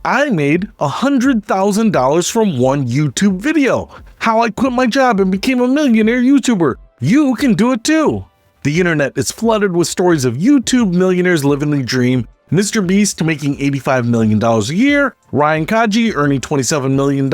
I made $100,000 from one YouTube video. How I quit my job and became a millionaire YouTuber. You can do it too. The internet is flooded with stories of YouTube millionaires living the dream. Mr. Beast making $85 million a year, Ryan Kaji earning $27 million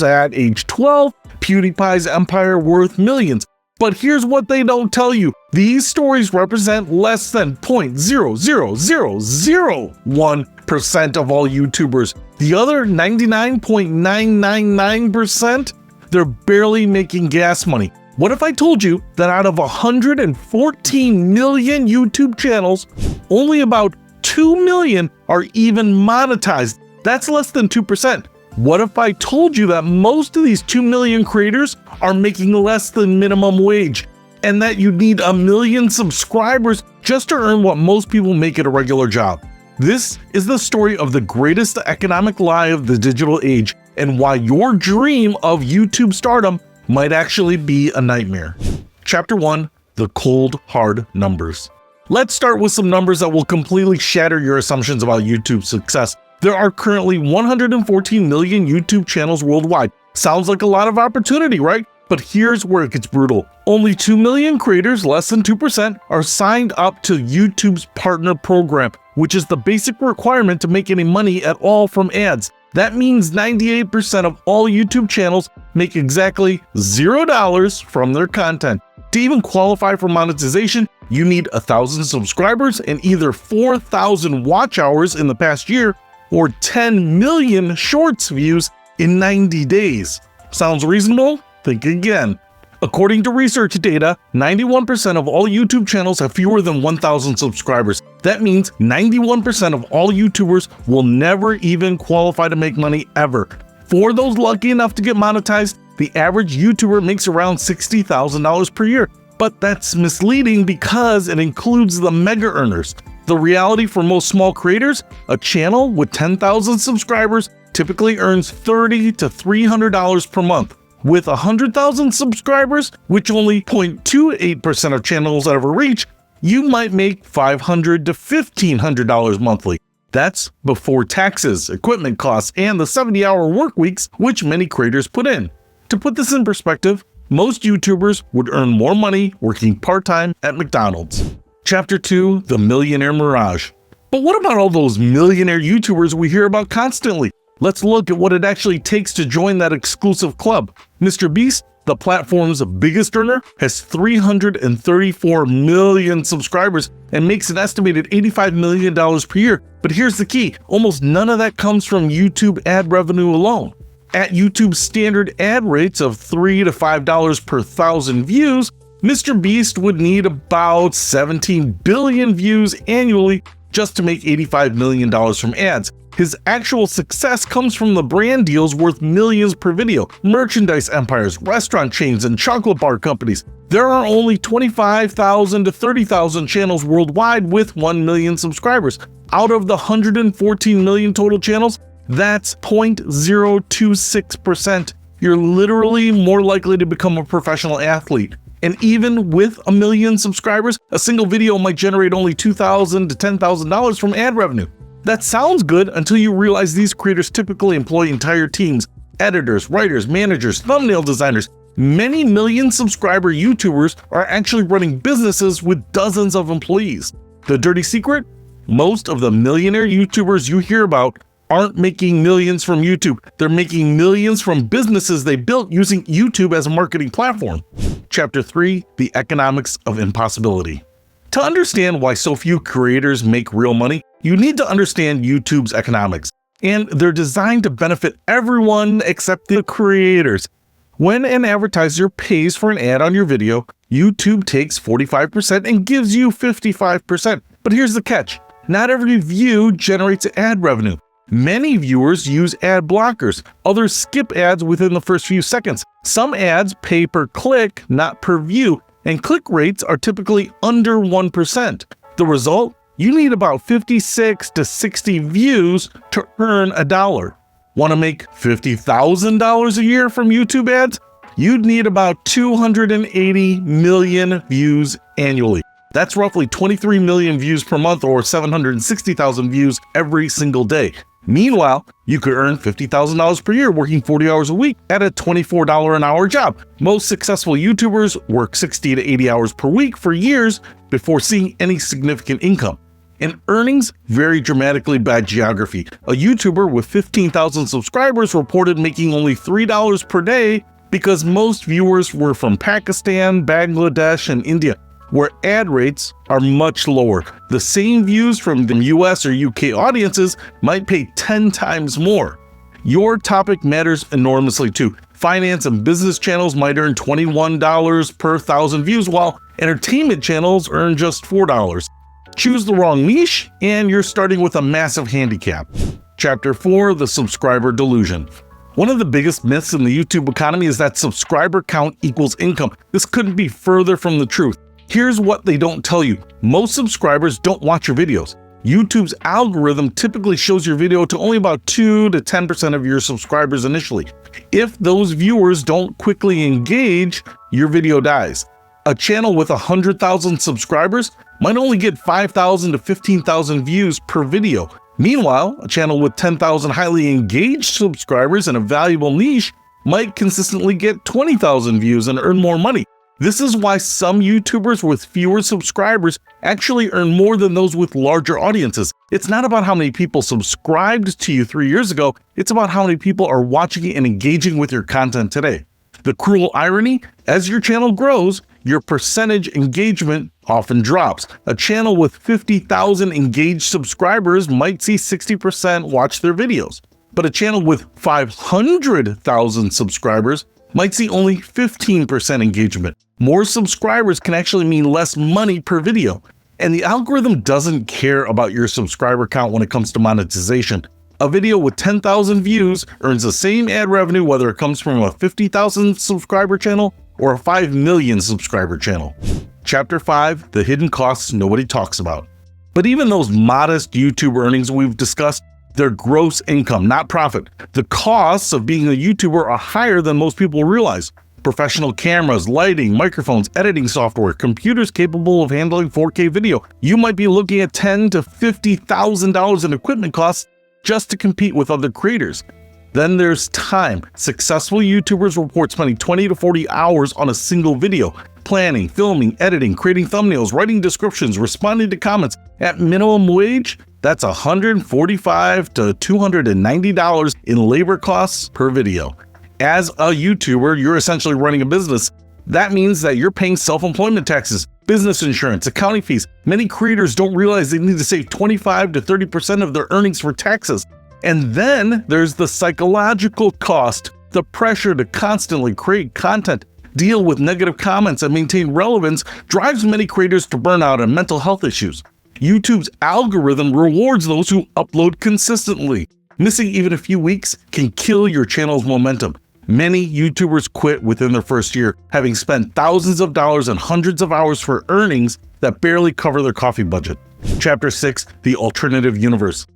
at age 12, PewDiePie's empire worth millions. But here's what they don't tell you. These stories represent less than 0.00001% of all YouTubers. The other 99.999%, they're barely making gas money. What if I told you that out of 114 million YouTube channels, only about 2 million are even monetized? That's less than 2%. What if I told you that most of these 2 million creators are making less than minimum wage, and that you need 1 million subscribers just to earn what most people make at a regular job? This is the story of the greatest economic lie of the digital age, and why your dream of YouTube stardom might actually be a nightmare. Chapter 1: The Cold Hard Numbers. Let's start with some numbers that will completely shatter your assumptions about YouTube's success. There are currently 114 million YouTube channels worldwide. Sounds like a lot of opportunity, right? But here's where it gets brutal. Only 2 million creators, less than 2%, are signed up to YouTube's partner program, which is the basic requirement to make any money at all from ads. That means 98% of all YouTube channels make exactly $0 from their content. To even qualify for monetization, you need 1,000 subscribers and either 4,000 watch hours in the past year or 10 million shorts views in 90 days. Sounds reasonable? Think again. According to research data, 91% of all YouTube channels have fewer than 1,000 subscribers. That means 91% of all YouTubers will never even qualify to make money ever. For those lucky enough to get monetized, the average YouTuber makes around $60,000 per year. But that's misleading because it includes the mega earners. The reality for most small creators, a channel with 10,000 subscribers typically earns $30 to $300 per month. With 100,000 subscribers, which only 0.28% of channels ever reach, you might make $500 to $1,500 monthly. That's before taxes, equipment costs, and the 70-hour work weeks which many creators put in. To put this in perspective, most YouTubers would earn more money working part-time at McDonald's. Chapter 2: The Millionaire Mirage. But what about all those millionaire YouTubers we hear about constantly? Let's look at what it actually takes to join that exclusive club. Mr. Beast, the platform's biggest earner, has 334 million subscribers and makes an estimated $85 million per year. But here's the key: almost none of that comes from YouTube ad revenue alone. At YouTube's standard ad rates of $3 to $5 per 1,000 views, Mr. Beast would need about 17 billion views annually just to make $85 million from ads. His actual success comes from the brand deals worth millions per video, merchandise empires, restaurant chains, and chocolate bar companies. There are only 25,000 to 30,000 channels worldwide with 1 million subscribers. Out of the 114 million total channels, that's 0.026%. You're literally more likely to become a professional athlete. And even with 1 million subscribers, a single video might generate only $2,000 to $10,000 from ad revenue. That sounds good until you realize these creators typically employ entire teams: editors, writers, managers, thumbnail designers. Many million subscriber YouTubers are actually running businesses with dozens of employees. The dirty secret? Most of the millionaire YouTubers you hear about aren't making millions from YouTube. They're making millions from businesses they built using YouTube as a marketing platform. Chapter 3: The Economics of Impossibility. To understand why so few creators make real money, you need to understand YouTube's economics, and they're designed to benefit everyone except the creators. When an advertiser pays for an ad on your video, YouTube takes 45% and gives you 55%. But here's the catch: not every view generates ad revenue. Many viewers use ad blockers. Others skip ads within the first few seconds. Some ads pay per click, not per view, and click rates are typically under 1%. The result? You need about 56 to 60 views to earn $1. Want to make $50,000 a year from YouTube ads? You'd need about 280 million views annually. That's roughly 23 million views per month, or 760,000 views every single day. Meanwhile, you could earn $50,000 per year working 40 hours a week at a $24 an hour job. Most successful YouTubers work 60 to 80 hours per week for years before seeing any significant income. And earnings vary dramatically by geography. A YouTuber with 15,000 subscribers reported making only $3 per day because most viewers were from Pakistan, Bangladesh, and India, where ad rates are much lower. The same views from the US or UK audiences might pay 10 times more. Your topic matters enormously too. Finance and business channels might earn $21 per 1,000 views, while entertainment channels earn just $4. Choose the wrong niche, and you're starting with a massive handicap. Chapter 4: The Subscriber Delusion. One of the biggest myths in the YouTube economy is that subscriber count equals income. This couldn't be further from the truth. Here's what they don't tell you. Most subscribers don't watch your videos. YouTube's algorithm typically shows your video to only about 2 to 10% of your subscribers initially. If those viewers don't quickly engage, your video dies. A channel with 100,000 subscribers might only get 5,000 to 15,000 views per video. Meanwhile, a channel with 10,000 highly engaged subscribers in a valuable niche might consistently get 20,000 views and earn more money. This is why some YouTubers with fewer subscribers actually earn more than those with larger audiences. It's not about how many people subscribed to you 3 years ago, it's about how many people are watching and engaging with your content today. The cruel irony: as your channel grows, your percentage engagement often drops. A channel with 50,000 engaged subscribers might see 60% watch their videos, but a channel with 500,000 subscribers might see only 15% engagement. More subscribers can actually mean less money per video. And the algorithm doesn't care about your subscriber count when it comes to monetization. A video with 10,000 views earns the same ad revenue whether it comes from a 50,000 subscriber channel or a 5 million subscriber channel. Chapter 5: The Hidden Costs Nobody Talks About. But even those modest YouTube earnings we've discussed, they're gross income, not profit. The costs of being a YouTuber are higher than most people realize. Professional cameras, lighting, microphones, editing software, computers capable of handling 4K video. You might be looking at $10,000 to $50,000 in equipment costs just to compete with other creators. Then there's time. Successful YouTubers report spending 20 to 40 hours on a single video. Planning, filming, editing, creating thumbnails, writing descriptions, responding to comments. At minimum wage, that's $145 to $290 in labor costs per video. As a YouTuber, you're essentially running a business. That means that you're paying self-employment taxes, business insurance, accounting fees. Many creators don't realize they need to save 25 to 30% of their earnings for taxes. And then there's the psychological cost, the pressure to constantly create content, deal with negative comments, and maintain relevance drives many creators to burnout and mental health issues. YouTube's algorithm rewards those who upload consistently. Missing even a few weeks can kill your channel's momentum. Many YouTubers quit within their first year, having spent thousands of dollars and hundreds of hours for earnings that barely cover their coffee budget. Chapter 6: The Alternative Universe.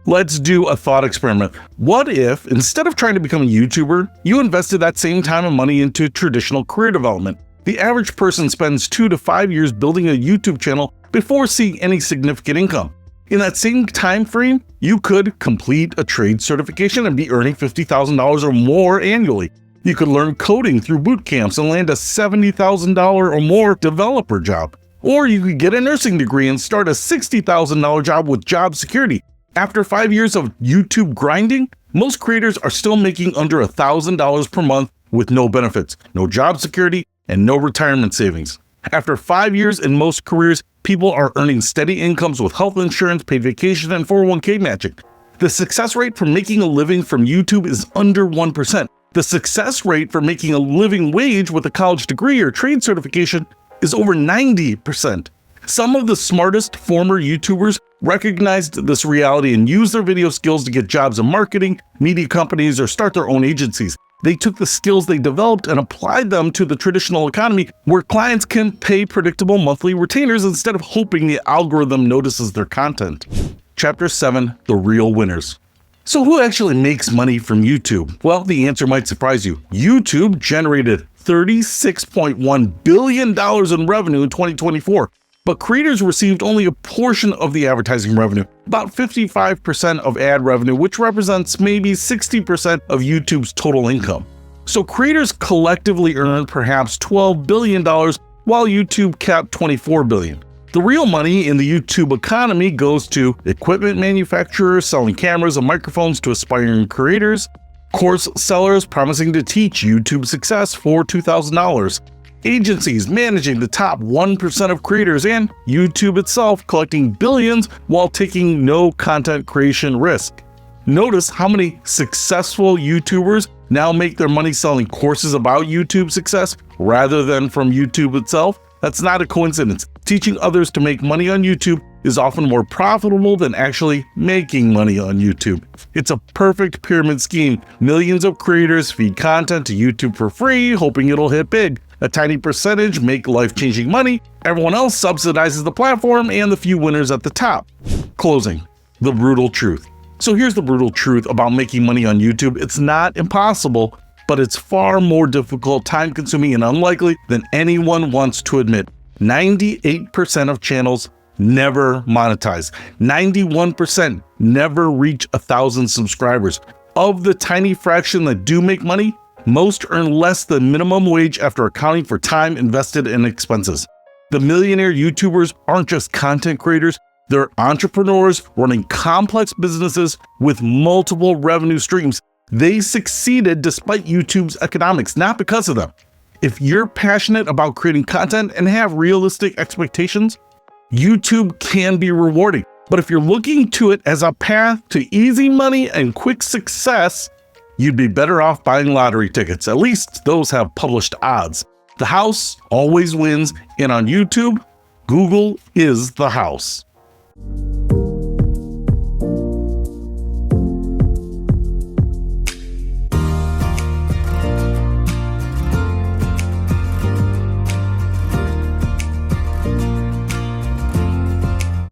Let's do a thought experiment. What if, instead of trying to become a YouTuber, you invested that same time and money into traditional career development? The average person spends 2 to 5 years building a YouTube channel before seeing any significant income. In that same time frame, you could complete a trade certification and be earning $50,000 or more annually. You could learn coding through boot camps and land a $70,000 or more developer job. Or you could get a nursing degree and start a $60,000 job with job security. After 5 years of YouTube grinding, most creators are still making under $1,000 per month with no benefits, no job security, and no retirement savings. After 5 years in most careers, people are earning steady incomes with health insurance, paid vacation, and 401k matching. The success rate for making a living from YouTube is under 1%. The success rate for making a living wage with a college degree or trade certification is over 90%. Some of the smartest former YouTubers recognized this reality and used their video skills to get jobs in marketing, media companies, or start their own agencies. They took the skills they developed and applied them to the traditional economy, where clients can pay predictable monthly retainers instead of hoping the algorithm notices their content. Chapter 7: The Real Winners. So who actually makes money from YouTube? Well, the answer might surprise you. YouTube generated $36.1 billion in revenue in 2024. But creators received only a portion of the advertising revenue, about 55% of ad revenue, which represents maybe 60% of YouTube's total income. So creators collectively earned perhaps $12 billion, while YouTube capped $24 billion. The real money in the YouTube economy goes to equipment manufacturers selling cameras and microphones to aspiring creators, course sellers promising to teach YouTube success for $2,000, agencies managing the top 1% of creators, and YouTube itself collecting billions while taking no content creation risk. Notice how many successful YouTubers now make their money selling courses about YouTube success rather than from YouTube itself. That's not a coincidence. Teaching others to make money on YouTube is often more profitable than actually making money on YouTube. It's a perfect pyramid scheme. Millions of creators feed content to YouTube for free, hoping it'll hit big. A tiny percentage make life-changing money. Everyone else subsidizes the platform, and the few winners at the top. Closing. The brutal truth. So here's the brutal truth about making money on YouTube. It's not impossible, but it's far more difficult, time-consuming, and unlikely than anyone wants to admit. 98% of channels never monetize. 91% never reach 1,000 subscribers. Of the tiny fraction that do make money, most earn less than minimum wage after accounting for time invested in expenses. The millionaire YouTubers aren't just content creators, they're entrepreneurs running complex businesses with multiple revenue streams. They succeeded despite YouTube's economics, not because of them. If you're passionate about creating content and have realistic expectations, YouTube can be rewarding. But if you're looking to it as a path to easy money and quick success, you'd be better off buying lottery tickets. At least those have published odds. The house always wins, and on YouTube, Google is the house.